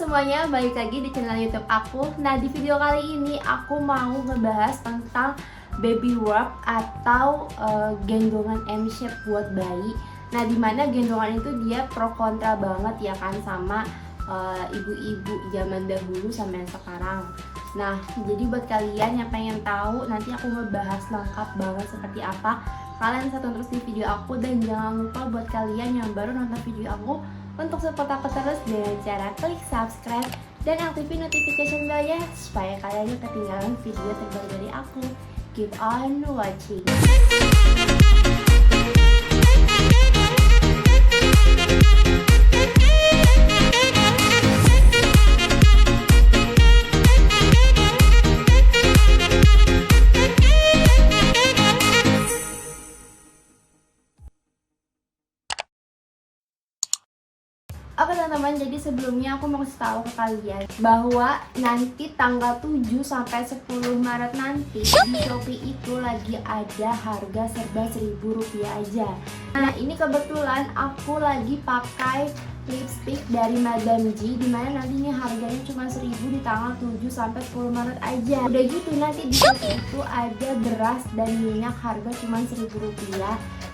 semuanya, balik lagi di channel YouTube aku. Nah, di video kali ini aku mau ngebahas tentang baby wrap atau gendongan M-shape buat bayi. Nah, dimana gendongan itu dia pro kontra banget ya kan sama ibu-ibu zaman dahulu sama yang sekarang. Nah, jadi buat kalian yang pengen tahu, nanti aku ngebahas lengkap banget seperti apa. Kalian bisa tonton terus di video aku, dan jangan lupa buat kalian yang baru nonton video aku untuk support aku terus dengan cara klik subscribe dan aktifin notification bell-nya supaya kalian gak ketinggalan video terbaru dari aku. Keep on watching. Oke teman-teman, jadi sebelumnya aku mau kasih tahu ke kalian bahwa nanti tanggal 7 sampai 10 Maret nanti di Shopee itu lagi ada harga serba Rp1.000 aja. Nah, ini kebetulan aku lagi pakai lipstick dari Madame G, dimana nantinya harganya cuma 1.000 di tanggal 7 sampai 10 Maret aja. Udah gitu nanti di Shopee itu ada beras dan minyak harga cuma Rp1.000.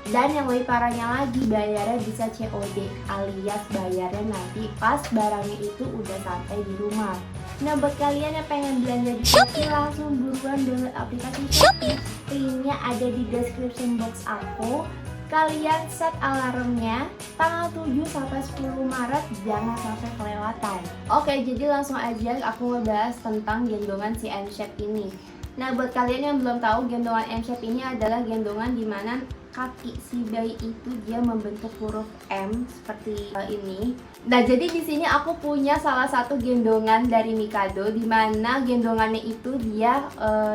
Dan yang lebih parahnya lagi, bayarnya bisa COD alias bayarnya nanti pas barangnya itu udah sampai di rumah. Nah, buat kalian yang pengen belanja di Shopee, langsung buruan download aplikasi Shopee. Linknya ada di description box aku. Kalian set alarmnya tanggal 7 sampai 10 Maret, jangan sampai kelewatan. Oke, jadi langsung aja aku ngebahas tentang gendongan si M-shape ini. Nah, buat kalian yang belum tahu, gendongan M-shape ini adalah gendongan dimana kaki si bayi itu dia membentuk huruf M seperti ini. Nah, jadi di sini aku punya salah satu gendongan dari Mikado, dimana gendongannya itu dia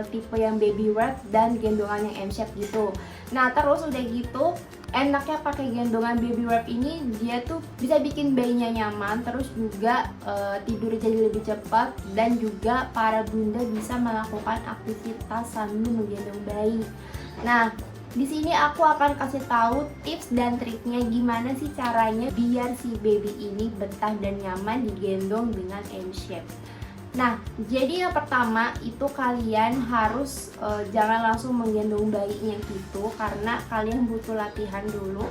tipe yang baby wrap dan gendongan yang M-shape gitu. Nah, terus udah gitu enaknya pakai gendongan baby wrap ini, dia tuh bisa bikin bayinya nyaman, terus juga tidur jadi lebih cepat, dan juga para bunda bisa melakukan aktivitas sambil menggendong bayi. Nah, di sini aku akan kasih tahu tips dan triknya gimana sih caranya biar si baby ini betah dan nyaman digendong dengan M-shape. Nah, jadi yang pertama itu kalian harus jangan langsung menggendong bayinya gitu, karena kalian butuh latihan dulu.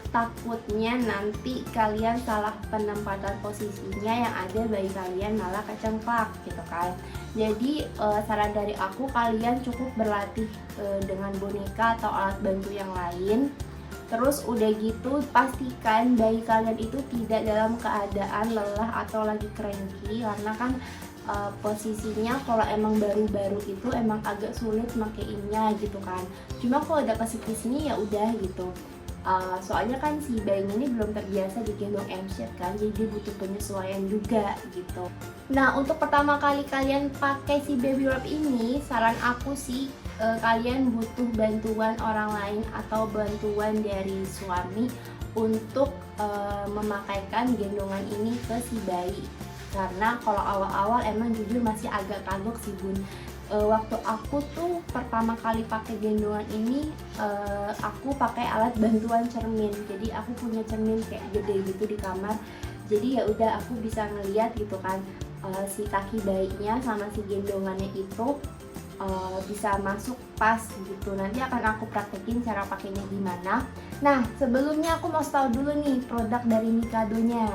Takutnya nanti kalian salah penempatan posisinya, yang ada bayi kalian malah kecengklak gitu kan. Jadi saran dari aku, kalian cukup berlatih dengan boneka atau alat bantu yang lain. Terus udah gitu pastikan bayi kalian itu tidak dalam keadaan lelah atau lagi cranky, karena kan posisinya kalau emang baru-baru itu emang agak sulit makainya gitu kan. Cuma kalau udah kesini ya udah gitu. Soalnya kan si bayinya ini belum terbiasa digendong M-shape kan, jadi dia butuh penyesuaian juga gitu. Nah, untuk pertama kali kalian pakai si baby wrap ini, saran aku sih kalian butuh bantuan orang lain atau bantuan dari suami untuk memakaikan gendongan ini ke si bayi. Karena kalau awal-awal emang jujur masih agak kagok sih bun. Waktu aku tuh pertama kali pakai gendongan ini, aku pakai alat bantuan cermin. Jadi aku punya cermin kayak gede gitu di kamar. Jadi ya udah aku bisa ngeliat gitu kan si kaki bayinya sama si gendongannya itu bisa masuk pas gitu. Nanti akan aku praktekin cara pakainya gimana. Nah, sebelumnya aku mau tahu dulu nih produk dari Mikadonya.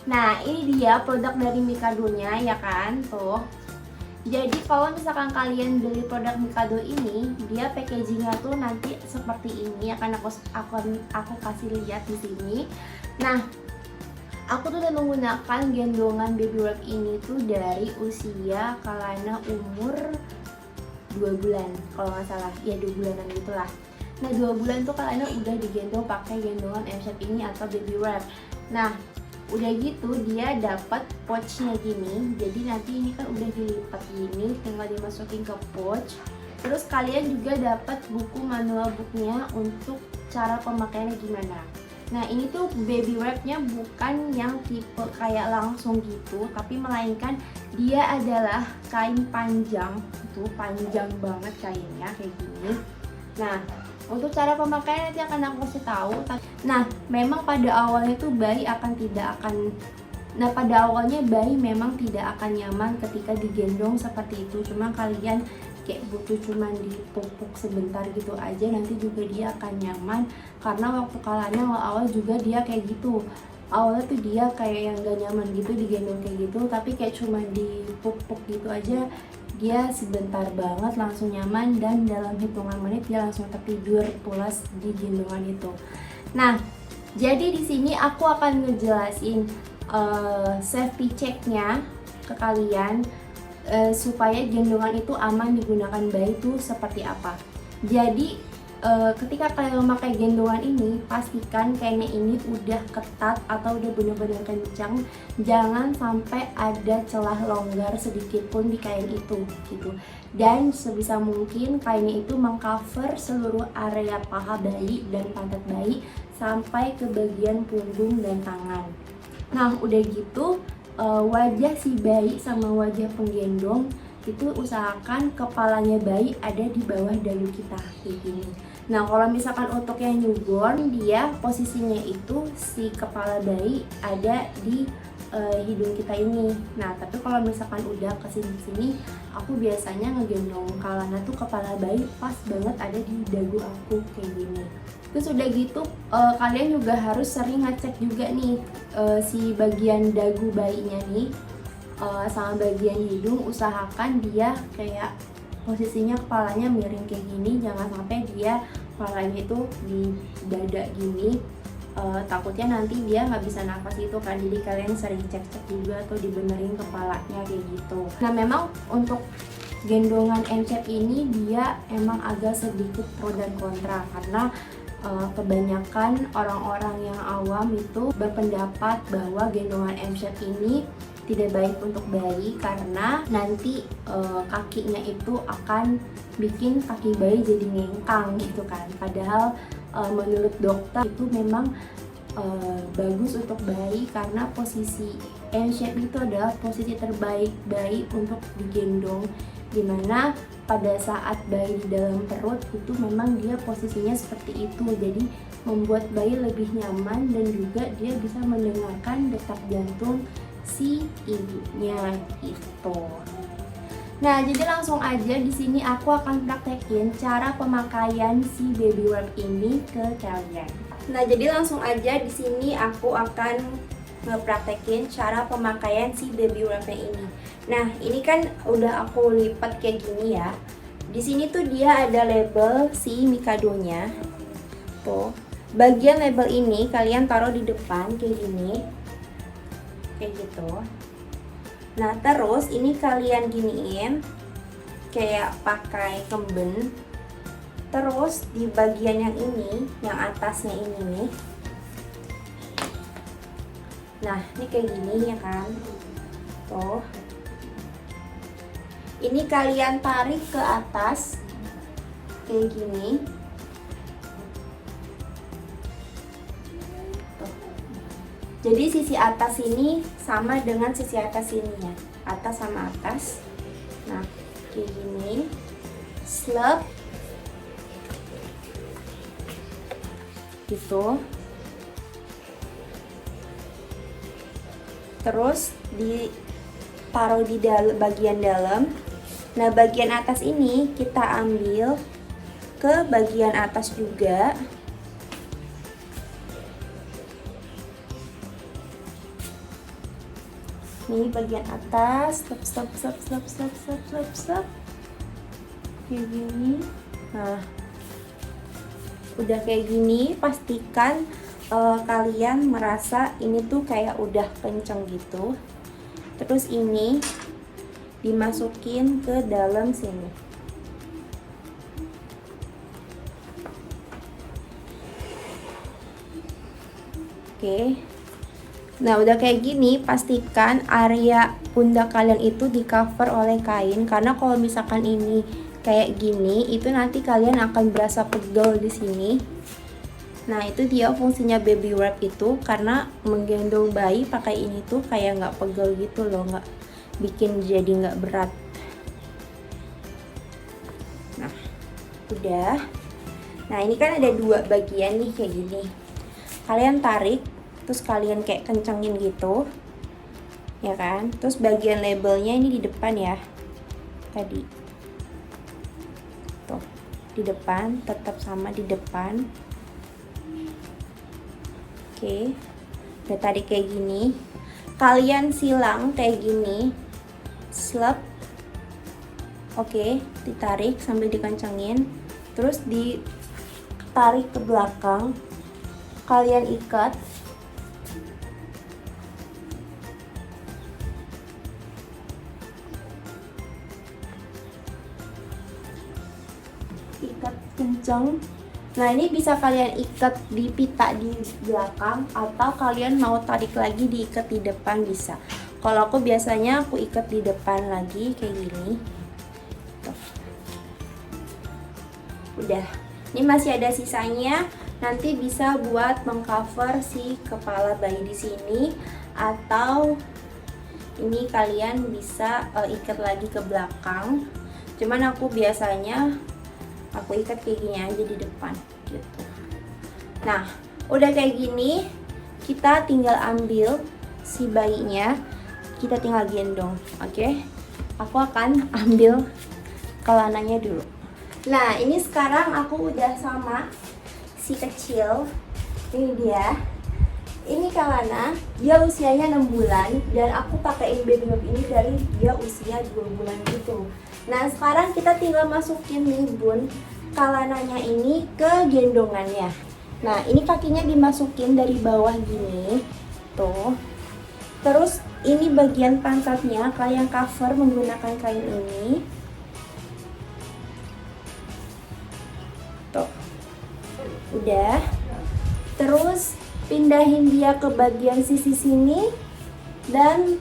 Nah, ini dia produk dari Mikadonya ya kan, tuh. Jadi kalau misalkan kalian beli produk Mikado ini, dia packagingnya tuh nanti seperti ini, akan aku kasih lihat di sini. Nah, aku tuh udah menggunakan gendongan baby wrap ini tuh dari usia Kalana umur 2 bulan kalau nggak salah, ya 2 bulanan gitulah. Nah, 2 bulan tuh Kalana udah digendong pakai gendongan M-shape ini atau baby wrap. Nah, udah gitu dia dapat pouchnya gini, jadi nanti ini kan udah dilipat gini, tinggal dimasukin ke pouch. Terus kalian juga dapat buku manual booknya untuk cara pemakaiannya gimana. Nah, ini tuh baby wrapnya bukan yang tipe kayak langsung gitu, tapi melainkan dia adalah kain panjang, tuh panjang banget kainnya kayak gini. Nah, untuk cara pemakaian nanti akan aku kasih tahu. Nah, memang pada awalnya tuh bayi tidak akan Nah, pada awalnya bayi memang tidak akan nyaman ketika digendong seperti itu. Cuma kalian kayak butuh cuman dipupuk sebentar gitu aja, nanti juga dia akan nyaman. Karena waktu Kalana awal-awal juga dia kayak gitu. Awalnya tuh dia kayak yang gak nyaman gitu digendong kayak gitu, tapi kayak cuma dipupuk gitu aja dia sebentar banget langsung nyaman, dan dalam hitungan menit dia langsung tertidur pulas di gendongan itu. Nah, jadi di sini aku akan ngejelasin safety checknya ke kalian supaya gendongan itu aman digunakan bayi itu seperti apa. Jadi ketika kalian memakai gendongan ini, pastikan kainnya ini udah ketat atau udah benar-benar kencang. Jangan sampai ada celah longgar sedikit pun di kain itu gitu. Dan sebisa mungkin kainnya itu mengcover seluruh area paha bayi dan pantat bayi sampai ke bagian punggung dan tangan. Nah, udah gitu wajah si bayi sama wajah penggendong itu usahakan kepalanya bayi ada di bawah dagu kita kayak gini. Nah, kalau misalkan untuk yang newborn, dia posisinya itu si kepala bayi ada di hidung kita ini. Nah, tapi kalau misalkan udah kesini-sini, aku biasanya ngegendong Kalana tuh kepala bayi pas banget ada di dagu aku kayak gini. Terus udah gitu kalian juga harus sering ngecek juga nih si bagian dagu bayinya nih sama bagian hidung. Usahakan dia kayak posisinya kepalanya miring kayak gini, jangan sampai dia kepalanya itu di dada gini. Takutnya nanti dia nggak bisa nafas gitu kan, jadi kalian sering cek-cek juga atau dibenerin kepalanya kayak gitu. Nah, memang untuk gendongan M-shape ini dia emang agak sedikit pro dan kontra, karena kebanyakan orang-orang yang awam itu berpendapat bahwa gendongan M-shape ini tidak baik untuk bayi karena nanti kakinya itu akan bikin kaki bayi jadi ngengkang gitu kan. Padahal menurut dokter itu memang bagus untuk bayi karena posisi M-shape itu adalah posisi terbaik bayi untuk digendong, dimana pada saat bayi di dalam perut itu memang dia posisinya seperti itu, jadi membuat bayi lebih nyaman dan juga dia bisa mendengarkan detak jantung si ibunya gitu. Nah, jadi langsung aja di sini aku akan praktekin cara pemakaian si baby wrap ini ke kalian. Nah, jadi langsung aja di sini aku akan ngepraktekin cara pemakaian si baby wrapnya ini. Nah, ini kan udah aku lipat kayak gini ya. Di sini tuh dia ada label si Mikadonya. Tuh, bagian label ini kalian taruh di depan kayak gini. Kayak gitu. Nah, terus ini kalian giniin kayak pakai kemben. Terus di bagian yang ini, yang atasnya ini nih. Nah, ini kayak gini ya kan. Tuh. Ini kalian tarik ke atas kayak gini. Tuh. Jadi sisi atas ini sama dengan sisi atas ini ya. Atas sama atas. Nah, kayak gini. Slep. Gitu. Terus ditaruh di bagian dalam. Nah, bagian atas ini kita ambil ke bagian atas juga. Ini bagian atas, step. Kayak gini. Nah, udah kayak gini, pastikan kalian merasa ini tuh kayak udah kenceng gitu. Terus ini dimasukin ke dalam sini. Oke. Nah, udah kayak gini, pastikan area pundak kalian itu di cover oleh kain, karena kalau misalkan ini kayak gini, itu nanti kalian akan berasa pegel di sini. Nah, itu dia fungsinya baby wrap itu, karena menggendong bayi pakai ini tuh kayak nggak pegel gitu loh, nggak bikin jadi nggak berat. Nah, udah. Nah, ini kan ada dua bagian nih kayak gini. Kalian tarik, terus kalian kayak kencengin gitu. ya kan? Terus bagian labelnya ini di depan ya, tadi tuh di depan, tetap sama di depan. Oke, udah tadi kayak gini, kalian silang kayak gini, slap. Oke, ditarik sambil dikencengin, terus ditarik ke belakang, kalian ikat. Ikat kenceng. Nah, ini bisa kalian ikat di pita di belakang, atau kalian mau tarik lagi diikat di depan bisa. Kalau aku biasanya aku ikat di depan lagi kayak gini. Tuh. Udah. Ini masih ada sisanya. Nanti bisa buat mengcover si kepala bayi di sini, atau ini kalian bisa ikat lagi ke belakang. Cuman aku biasanya aku ikat kayak gini aja di depan gitu. Nah, udah kayak gini, kita tinggal ambil si bayinya, kita tinggal gendong. Oke, aku akan ambil celananya dulu. Nah, ini sekarang aku udah sama si kecil. Ini dia. Ini Kalana, dia usianya 6 bulan dan aku pakaiin baby wrap ini dari dia usia 2 bulan gitu. Nah, sekarang kita tinggal masukin nih bun Kalananya ini ke gendongannya. Nah, ini kakinya dimasukin dari bawah gini tuh. Terus ini bagian pantatnya kalian cover menggunakan kain ini tuh. Udah. Terus pindahin dia ke bagian sisi sini dan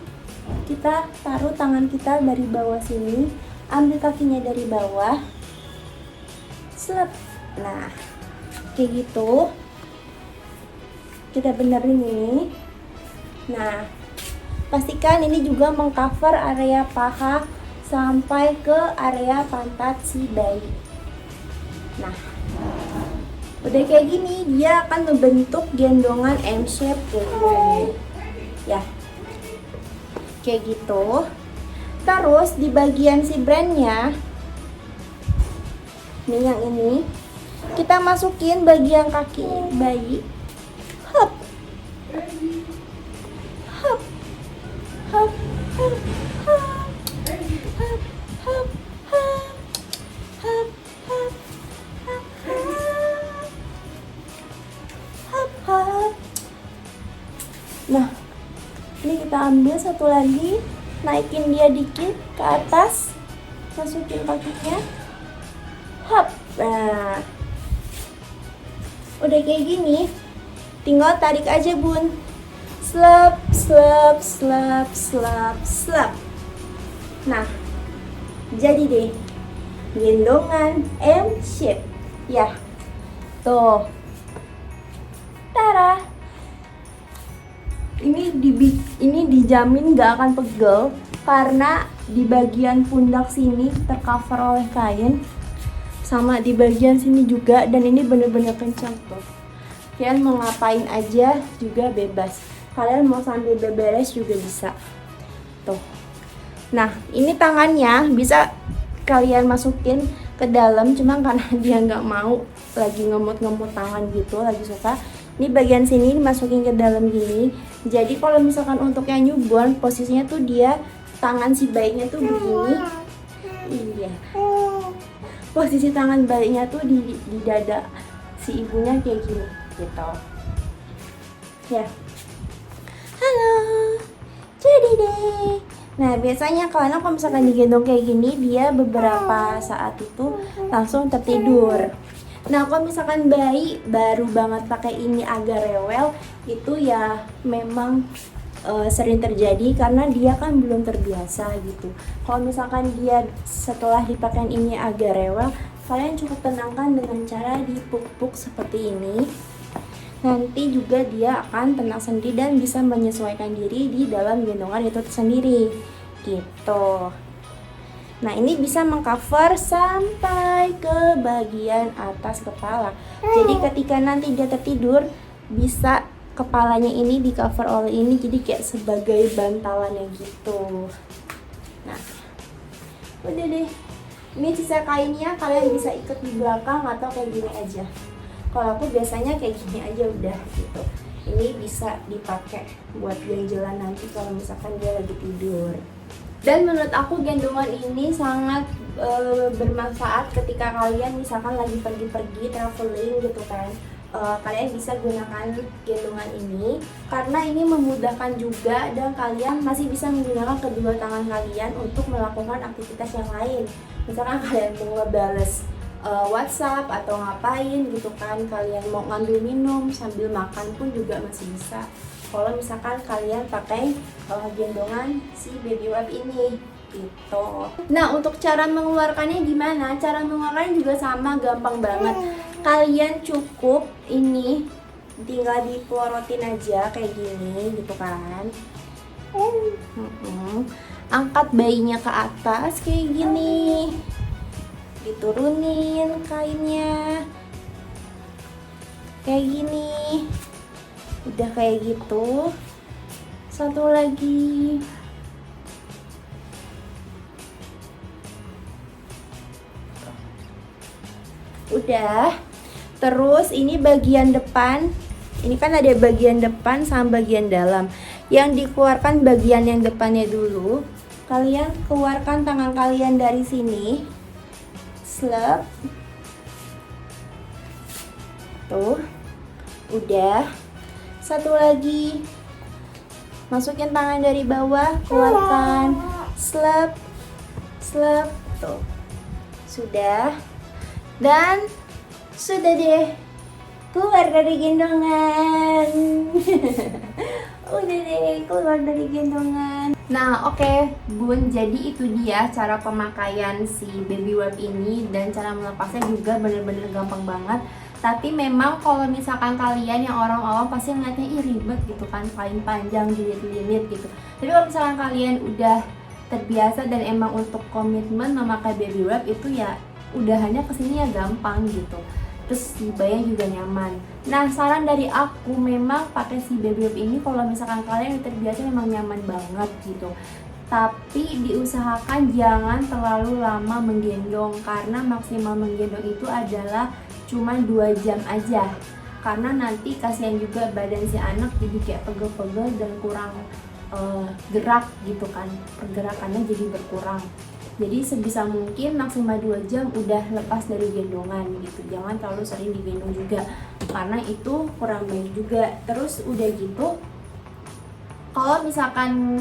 kita taruh tangan kita dari bawah sini, ambil kakinya dari bawah, slap. Nah, kayak gitu. Kita benerin ini. Nah, pastikan ini juga mengcover area paha sampai ke area pantat si bayi. Nah, udah kayak gini, dia akan membentuk gendongan M shape kayak gini. Ya, kayak gitu. Terus di bagian si brandnya, nih yang ini, kita masukin bagian kaki bayi. Hop, hop, hop, hop, hop, hop, hop, hop, hop, hop, hop. Nah, ini kita ambil satu lagi, naikin dia dikit ke atas, masukin kakinya, hop. Nah, udah kayak gini, tinggal tarik aja bun, slap, slap, slap, slap, slap. Nah, jadi deh gendongan M shape ya. Tuh, tara. Ini dijamin gak akan pegel karena di bagian pundak sini tercover oleh kain, sama di bagian sini juga, dan ini bener-bener kencang tuh. Kalian mau ngapain aja juga bebas. Kalian mau sambil beberes juga bisa. Tuh. Nah, ini tangannya bisa kalian masukin ke dalam, cuma karena dia nggak mau, lagi ngemut-ngemut tangan gitu, lagi suka. Ini bagian sini masukin ke dalam gini. Jadi kalau misalkan untuk yang newborn, posisinya tuh dia tangan si bayinya tuh begini. Iya. Posisi tangan bayinya tuh di dada si ibunya kayak gini gitu. Ya. Halo. Jadi deh. Nah, biasanya kalau misalkan digendong kayak gini, dia beberapa saat itu langsung tertidur. Nah, kalau misalkan bayi baru banget pakai ini agak rewel, itu ya memang sering terjadi karena dia kan belum terbiasa gitu. Kalau misalkan dia setelah dipakai ini agak rewel, kalian cukup tenangkan dengan cara dipuk-puk seperti ini. Nanti juga dia akan tenang sendiri dan bisa menyesuaikan diri di dalam gendongan itu sendiri gitu. Nah, ini bisa mengcover sampai ke bagian atas kepala. Jadi ketika nanti dia tertidur, bisa kepalanya ini di cover oleh ini, jadi kayak sebagai bantalannya gitu. Nah, udah deh. Ini sisa kainnya kalian bisa ikat di belakang atau kayak gini aja. Kalau aku biasanya kayak gini aja udah gitu. Ini bisa dipakai buat ganjelan nanti kalau misalkan dia lagi tidur. Dan menurut aku gendongan ini sangat bermanfaat ketika kalian misalkan lagi pergi-pergi traveling gitu kan. Kalian bisa gunakan gendongan ini karena ini memudahkan juga, dan kalian masih bisa menggunakan kedua tangan kalian untuk melakukan aktivitas yang lain. Misalkan kalian mau ngebales WhatsApp atau ngapain gitu kan, kalian mau ngambil minum sambil makan pun juga masih bisa kalau misalkan kalian pakai gendongan si baby wipe ini gitu. Nah, untuk cara mengeluarkannya gimana? Cara mengeluarkannya juga sama, gampang banget. Kalian cukup ini tinggal dipelorotin aja kayak gini gitu kan. Angkat bayinya ke atas kayak gini, diturunin kainnya kayak gini. Udah kayak gitu, satu lagi. Udah. Terus ini bagian depan, ini kan ada bagian depan sama bagian dalam. Yang dikeluarkan bagian yang depannya dulu. Kalian keluarkan tangan kalian dari sini, slep. Tuh, udah. Satu lagi, masukin tangan dari bawah, keluarkan, slep, slep. Tuh, sudah. Dan sudah deh, keluar dari gendongan. Udah deh, keluar dari gendongan. Nah, oke, Bun, jadi itu dia cara pemakaian si baby wipe ini, dan cara melepasnya juga bener-bener gampang banget. Tapi memang kalau misalkan kalian yang orang awam pasti ngeliatnya ribet gitu kan, kain panjang, jilid-jilid gitu. Tapi kalau misalkan kalian udah terbiasa dan emang untuk komitmen memakai baby wipe itu ya udahannya kesini ya gampang gitu. Terus si bayinya juga nyaman. Nah, saran dari aku memang pakai si baby wipe ini kalau misalkan kalian udah terbiasa memang nyaman banget gitu. Tapi diusahakan jangan terlalu lama menggendong, karena maksimal menggendong itu adalah cuma 2 jam aja. Karena nanti kasihan juga badan si anak jadi kayak pegel-pegel dan kurang gerak gitu kan. Pergerakannya jadi berkurang. Jadi sebisa mungkin maksimal 2 jam udah lepas dari gendongan gitu. Jangan terlalu sering digendong juga, karena itu kurang baik juga. Terus udah gitu, kalau misalkan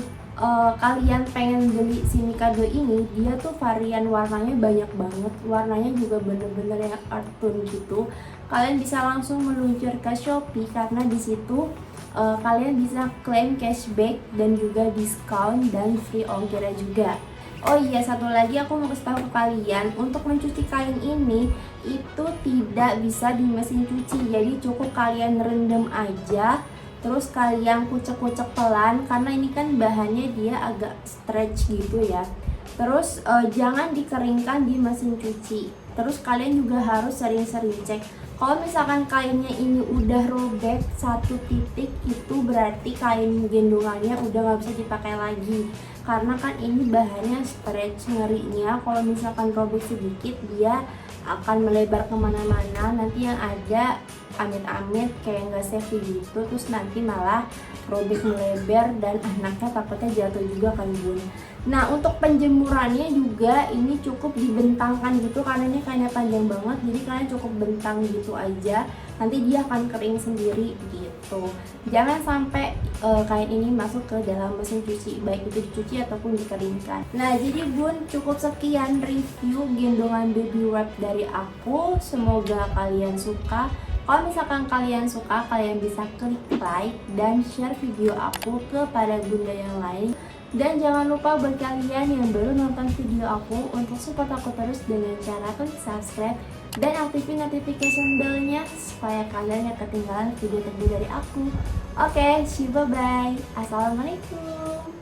kalian pengen beli si Mikado ini, dia tuh varian warnanya banyak banget. Warnanya juga bener-bener yang cartoon gitu. Kalian bisa langsung meluncur ke Shopee karena di situ kalian bisa claim cashback dan juga diskon dan free ongkir juga. Oh iya, satu lagi aku mau kasih tahu ke kalian, untuk mencuci kain ini itu tidak bisa di mesin cuci. Jadi cukup kalian rendam aja, terus kalian kucek-kucek pelan, karena ini kan bahannya dia agak stretch gitu ya. Terus jangan dikeringkan di mesin cuci. Terus kalian juga harus sering-sering cek. Kalau misalkan kainnya ini udah robek 1 titik, itu berarti kain gendongannya udah nggak bisa dipakai lagi. Karena kan ini bahannya stretch, ngerinya kalau misalkan robek sedikit dia akan melebar kemana-mana. Nanti yang ada amit-amit kayak nggak safety gitu, terus nanti malah robek melebar dan anaknya takutnya jatuh juga kan Bun. Nah, untuk penjemurannya juga ini cukup dibentangkan gitu, karena ini kainnya panjang banget, jadi kalian cukup bentang gitu aja, nanti dia akan kering sendiri gitu. Jangan sampai kain ini masuk ke dalam mesin cuci, baik itu dicuci ataupun dikeringkan. Nah, jadi Bun, cukup sekian review gendongan baby wipe dari aku. Semoga kalian suka. Kalau misalkan kalian suka, kalian bisa klik like dan share video aku kepada bunda yang lain. Dan jangan lupa buat kalian yang baru nonton video aku untuk support aku terus dengan cara klik subscribe dan aktifin notification bell-nya supaya kalian gak ketinggalan video terbaru dari aku. Oke, see you, bye-bye. Assalamualaikum.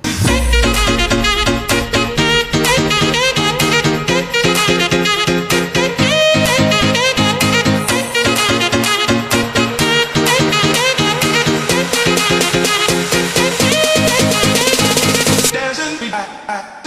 Dadah!